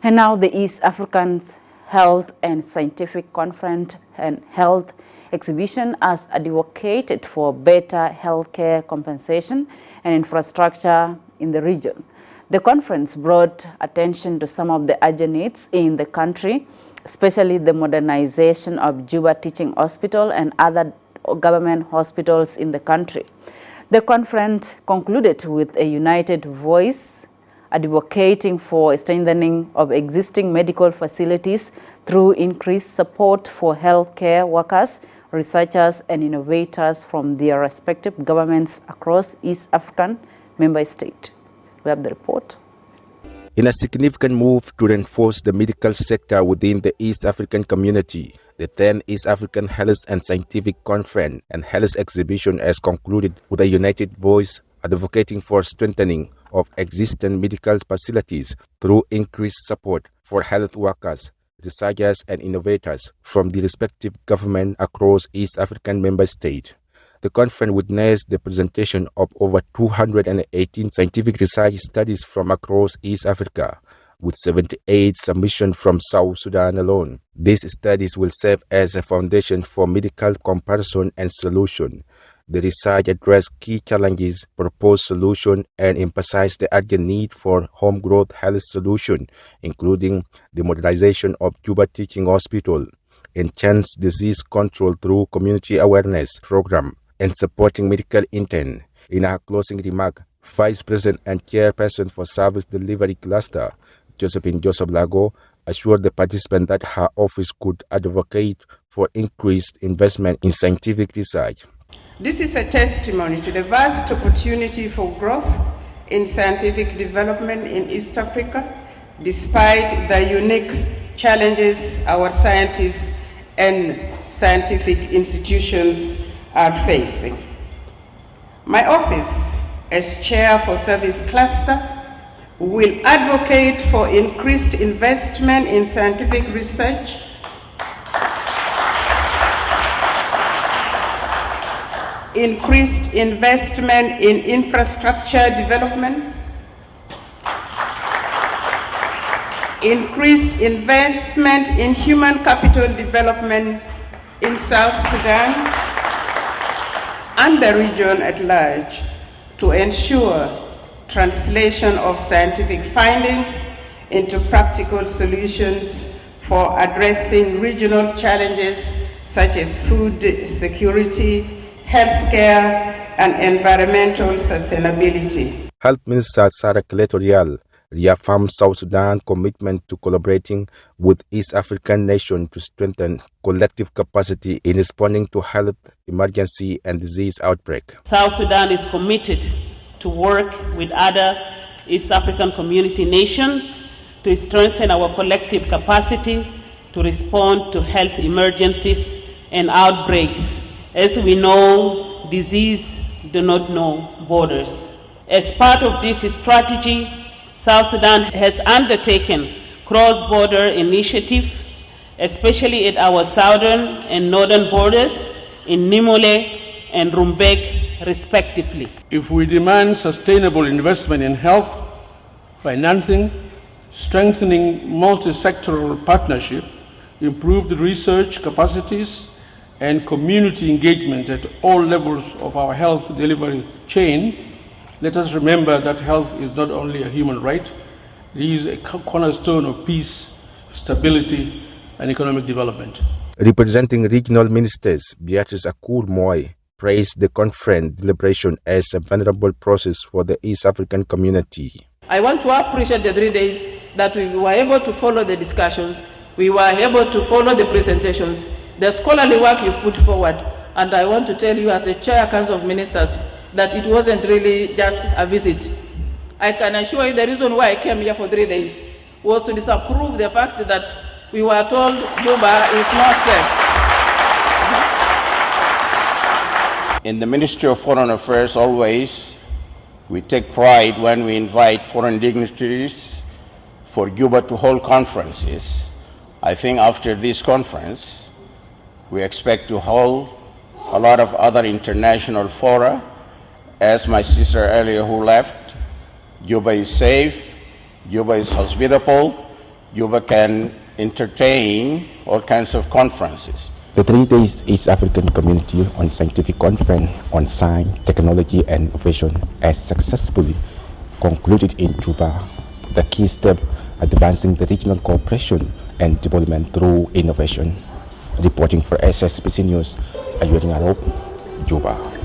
And now the East African Health and Scientific Conference and Health Exhibition has advocated for better healthcare compensation and infrastructure in the region. The conference brought attention to some of the urgent needs in the country, especially the modernization of Juba Teaching Hospital and other government hospitals in the country. The conference concluded with a united voice advocating for strengthening of existing medical facilities through increased support for healthcare workers, researchers, and innovators from their respective governments across East African member states. We have the report. In a significant move to reinforce the medical sector within the East African community, the 10th East African Health and Scientific Conference and Health Exhibition has concluded with a united voice advocating for strengthening of existing medical facilities through increased support for health workers, researchers, and innovators from the respective government across East African member states. The conference witnessed the presentation of over 218 scientific research studies from across East Africa, with 78 submissions from South Sudan alone. These studies will serve as a foundation for medical comparison and solution. The research addressed key challenges, proposed solutions, and emphasized the urgent need for home-growth health solutions, including the modernization of Juba Teaching Hospital, enhanced disease control through community awareness program, and supporting medical intent. In her closing remark, Vice President and Chairperson for Service Delivery Cluster, Josephine Joseph Lago, assured the participants that her office could advocate for increased investment in scientific research. This is a testimony to the vast opportunity for growth in scientific development in East Africa, despite the unique challenges our scientists and scientific institutions are facing. My office, as Chair for Service Cluster, will advocate for increased investment in scientific research, increased investment in infrastructure development, increased investment in human capital development in South Sudan and the region at large to ensure translation of scientific findings into practical solutions for addressing regional challenges such as food security, healthcare, and environmental sustainability. Health Minister Sarah Kletorial reaffirmed South Sudan's commitment to collaborating with East African nations to strengthen collective capacity in responding to health emergency and disease outbreak. South Sudan is committed to work with other East African community nations to strengthen our collective capacity to respond to health emergencies and outbreaks. As we know, disease do not know borders. As part of this strategy, South Sudan has undertaken cross-border initiatives, especially at our southern and northern borders in Nimole and Rumbek, respectively. If we demand sustainable investment in health, financing, strengthening multi-sectoral partnership, improved research capacities, and community engagement at all levels of our health delivery chain, let us remember that health is not only a human right, it is a cornerstone of peace, stability, and economic development. Representing regional ministers, Beatrice Akur Moy praised the conference deliberation as a venerable process for the East African community. I want to appreciate the 3 days that we were able to follow the discussions, we were able to follow the presentations, the scholarly work you've put forward, and I want to tell you as a Chair Council of Ministers that it wasn't really just a visit. I can assure you the reason why I came here for 3 days was to disapprove the fact that we were told Juba is not safe. In the Ministry of Foreign Affairs, always, we take pride when we invite foreign dignitaries for Juba to hold conferences. I think after this conference, we expect to hold a lot of other international fora. As my sister earlier who left, Juba is safe, Juba is hospitable, Juba can entertain all kinds of conferences. The 3 days East African Community on Scientific Conference on Science, Technology and Innovation has successfully concluded in Juba, the key step advancing the regional cooperation and development through innovation. Reporting for SSBC News, Ayuring Arop, Juba.